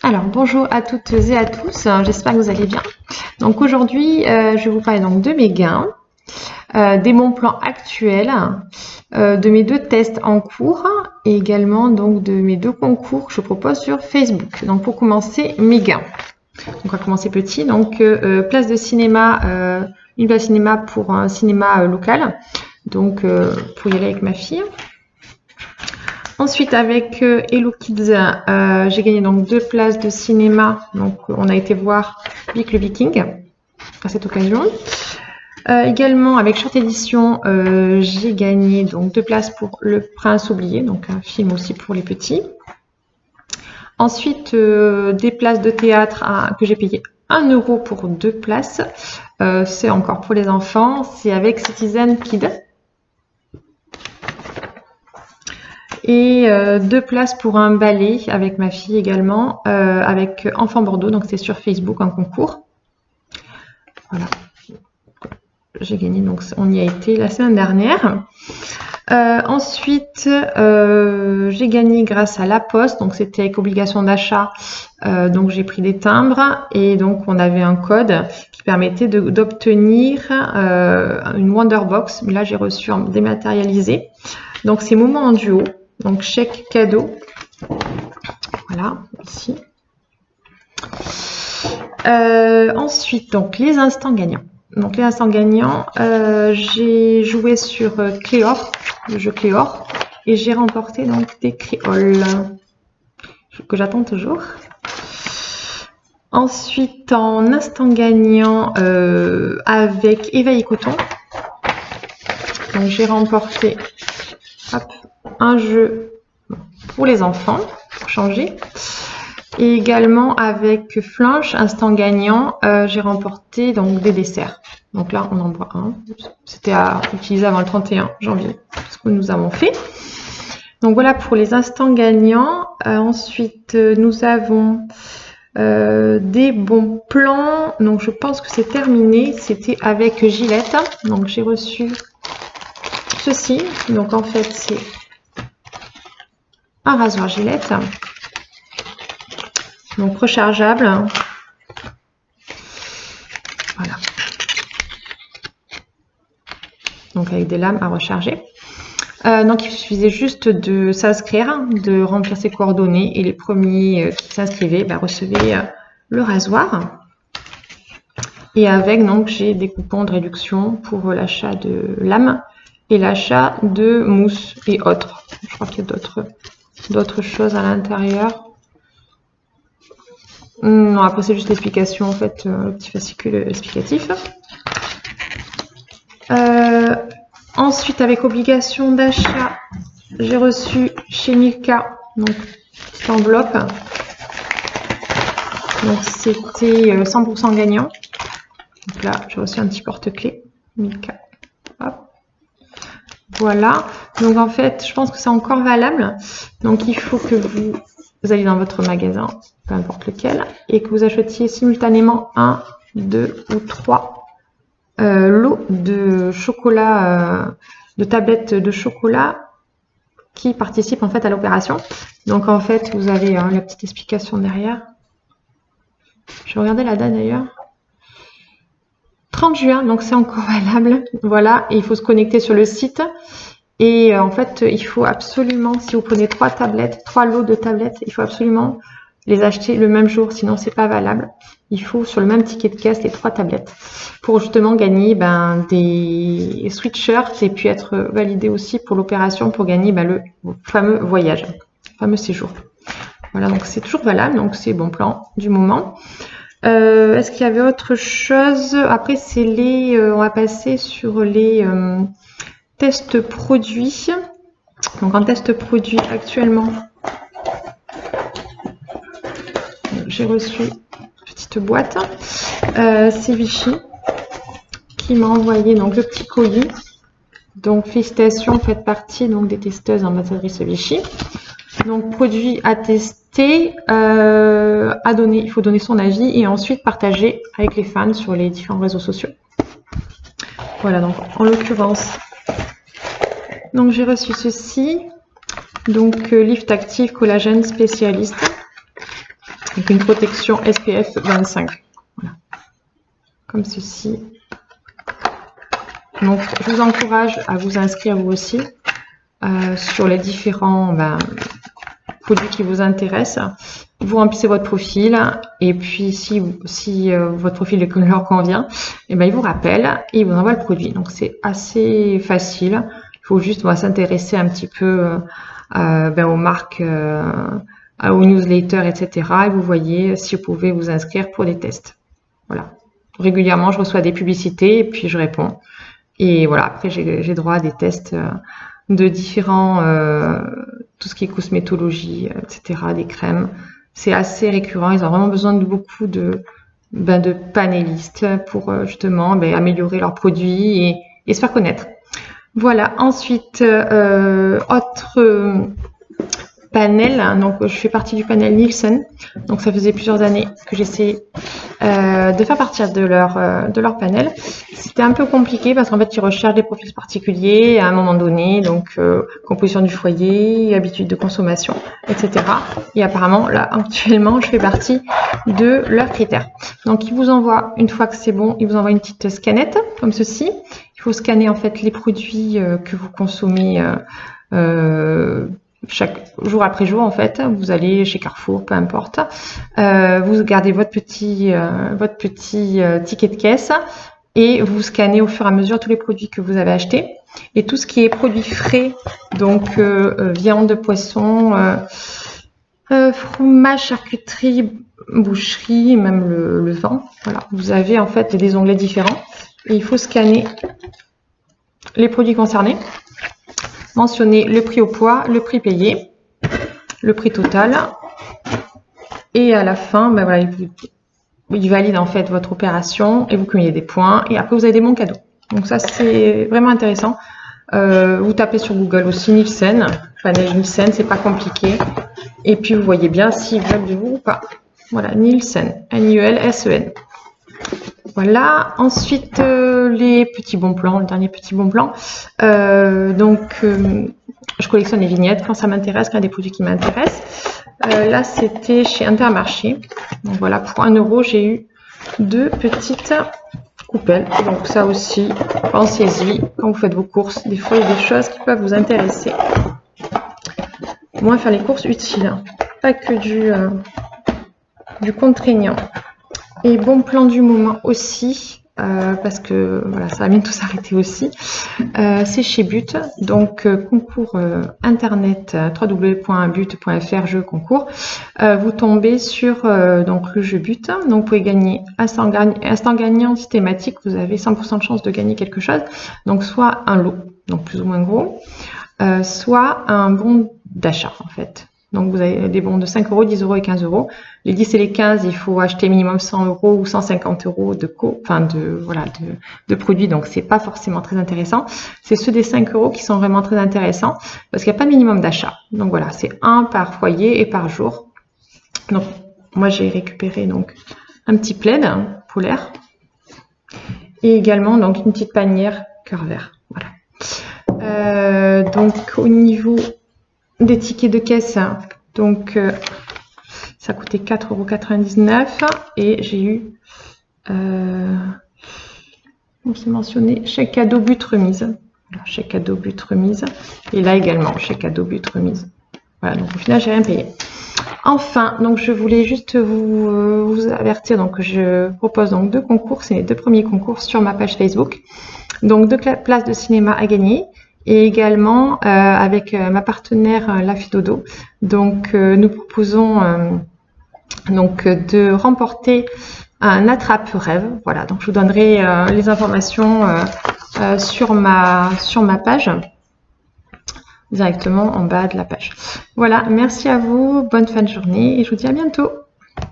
Alors bonjour à toutes et à tous, j'espère que vous allez bien. Donc aujourd'hui je vais vous parler donc de mes gains, des bons plans actuels, de mes 2 tests en cours et également donc de mes 2 concours que je propose sur Facebook. Donc pour commencer, mes gains. Donc on va commencer petit, donc place de cinéma, une place de cinéma pour un cinéma local, donc pour y aller avec ma fille. Ensuite, avec Hello Kids, j'ai gagné donc 2 places de cinéma. Donc, on a été voir Vic le Viking à cette occasion. Également, avec Short Edition, j'ai gagné donc 2 places pour Le Prince oublié, donc un film aussi pour les petits. Ensuite, des places de théâtre que j'ai payé 1 € pour 2 places. C'est encore pour les enfants. C'est avec Citizen Kid. Et 2 places pour un ballet avec ma fille également, avec Enfant Bordeaux, donc c'est sur Facebook un concours. Voilà, j'ai gagné, donc on y a été la semaine dernière. Ensuite, j'ai gagné grâce à La Poste, donc c'était avec obligation d'achat, donc j'ai pris des timbres et donc on avait un code qui permettait d'obtenir une Wonderbox, mais là j'ai reçu en dématérialisé. Donc c'est Moment en duo. Donc chèque cadeau, voilà, ici. Ensuite, donc les instants gagnants. Donc les instants gagnants, j'ai joué sur Cléor, le jeu Cléor, et j'ai remporté donc des créoles que j'attends toujours. Ensuite, en instant gagnant, avec Éveil Coton, donc j'ai remporté un jeu pour les enfants, pour changer. Et également avec Flanche, instant gagnant, j'ai remporté donc des desserts. Donc là, on en boit un. C'était à utiliser avant le 31 janvier, ce que nous avons fait. Donc voilà pour les instants gagnants. Ensuite, nous avons des bons plans. Donc je pense que c'est terminé. C'était avec Gillette. Donc j'ai reçu ceci. Donc en fait, c'est un rasoir Gillette, donc rechargeable. Voilà. Donc avec des lames à recharger. Donc il suffisait juste de s'inscrire, de remplir ses coordonnées et les premiers qui s'inscrivaient recevaient le rasoir. Et avec, donc j'ai des coupons de réduction pour l'achat de lames et l'achat de mousse et autres. Je crois qu'il y a d'autres choses à l'intérieur. Non, après c'est juste l'explication, en fait, le petit fascicule explicatif. Ensuite, avec obligation d'achat, j'ai reçu chez Milka, donc petite enveloppe. Donc c'était 100% gagnant. Donc là, j'ai reçu un petit porte-clés Milka. Hop. Voilà. Donc en fait, je pense que c'est encore valable. Donc il faut que vous allez dans votre magasin, peu importe lequel, et que vous achetiez simultanément 1, 2 ou 3 lots de chocolat, de tablettes de chocolat qui participent en fait à l'opération. Donc en fait, vous avez la petite explication derrière. Je vais regarder la date d'ailleurs. 30 juin, donc c'est encore valable. Voilà, et il faut se connecter sur le site. Et en fait, il faut absolument, si vous prenez 3 lots de tablettes, il faut absolument les acheter le même jour, sinon c'est pas valable. Il faut sur le même ticket de caisse les 3 tablettes pour justement gagner des sweatshirts et puis être validé aussi pour l'opération pour gagner le fameux voyage, le fameux séjour. Voilà, donc c'est toujours valable, donc c'est bon plan du moment. Est-ce qu'il y avait autre chose? Après, c'est on va passer sur les tests produits. Donc en test produit actuellement, j'ai reçu une petite boîte. C'est Vichy qui m'a envoyé donc le petit colis. Donc félicitations, faites partie donc des testeuses ambassadrices Vichy. Donc produit à tester, à donner, il faut donner son avis et ensuite partager avec les fans sur les différents réseaux sociaux. Voilà, donc en l'occurrence, donc j'ai reçu ceci, donc Lift Active Collagène Spécialiste. Donc une protection SPF 25. Voilà. Comme ceci. Donc je vous encourage à vous inscrire vous aussi sur les différents produits qui vous intéressent. Vous remplissez votre profil et puis si votre profil leur convient, et ben, il vous rappelle et il vous envoie le produit. Donc c'est assez facile. Il faut juste s'intéresser un petit peu aux marques, aux newsletters, etc. Et vous voyez si vous pouvez vous inscrire pour des tests. Voilà. Régulièrement, je reçois des publicités et puis je réponds. Et voilà, après j'ai droit à des tests de différents, tout ce qui est cosmétologie, etc., des crèmes. C'est assez récurrent. Ils ont vraiment besoin de beaucoup de panélistes pour justement améliorer leurs produits et se faire connaître. Voilà. Ensuite, autre panel. Donc, je fais partie du panel Nielsen. Donc, ça faisait plusieurs années que j'essayais de faire partir de leur panel. C'était un peu compliqué parce qu'en fait, ils recherchent des profils particuliers à un moment donné, donc composition du foyer, habitude de consommation, etc. Et apparemment, là, actuellement, je fais partie de leurs critères. Donc, ils vous envoient, une fois que c'est bon, ils vous envoient une petite scannette, comme ceci. Il faut scanner, en fait, les produits que vous consommez chaque jour après jour, en fait. Vous allez chez Carrefour, peu importe. Vous gardez votre petit ticket de caisse et vous scannez au fur et à mesure tous les produits que vous avez achetés. Et tout ce qui est produits frais, donc viande, poisson, fromage, charcuterie, boucherie, même le vin. Voilà, vous avez en fait des onglets différents et il faut scanner les produits concernés. Mentionner le prix au poids, le prix payé, le prix total. Et à la fin, voilà, il valide en fait votre opération et vous cumulez des points. Et après, vous avez des bons cadeaux. Donc ça, c'est vraiment intéressant. Vous tapez sur Google aussi Nielsen, panel Nielsen, c'est pas compliqué. Et puis, vous voyez bien s'ils veulent de vous ou pas. Voilà, Nielsen, N-I-E-L-S-E-N. Voilà, ensuite les petits bons plans, le dernier petit bon plan. Je collectionne les vignettes quand ça m'intéresse, quand il y a des produits qui m'intéressent. Là, c'était chez Intermarché. Donc voilà, pour 1 €, j'ai eu 2 petites coupelles. Donc ça aussi, pensez-y quand vous faites vos courses. Des fois, il y a des choses qui peuvent vous intéresser. Au moins, faire les courses utiles, pas que du contraignant. Et bon plan du moment aussi, parce que voilà, ça va bientôt s'arrêter aussi. C'est chez But, donc concours internet www.but.fr jeu concours. Vous tombez sur donc le jeu But, donc vous pouvez gagner instant gagnant systématique. Vous avez 100% de chance de gagner quelque chose, donc soit un lot, donc plus ou moins gros, soit un bon d'achat en fait. Donc, vous avez des bons de 5 €, 10 € et 15 €. Les 10 et les 15, il faut acheter minimum 100 € ou 150 € de produits. Donc, c'est pas forcément très intéressant. C'est ceux des 5 € qui sont vraiment très intéressants parce qu'il n'y a pas de minimum d'achat. Donc, voilà, c'est un par foyer et par jour. Donc, moi, j'ai récupéré donc un petit plaid polaire et également donc une petite panière cœur vert. Voilà. Donc, au niveau des tickets de caisse, donc ça coûtait 4,99 € et j'ai eu, c'est mentionné, chèque cadeau but remise. Alors, chèque cadeau but remise et là également chèque cadeau but remise. Voilà, donc au final j'ai rien payé. Enfin, donc je voulais juste vous avertir, donc je propose donc 2 concours, c'est les 2 premiers concours sur ma page Facebook. Donc 2 places de cinéma à gagner. Et également avec ma partenaire La Fille Dodo. Donc nous proposons de remporter un attrape-rêve. Voilà, donc je vous donnerai les informations sur ma page, directement en bas de la page. Voilà, merci à vous, bonne fin de journée et je vous dis à bientôt.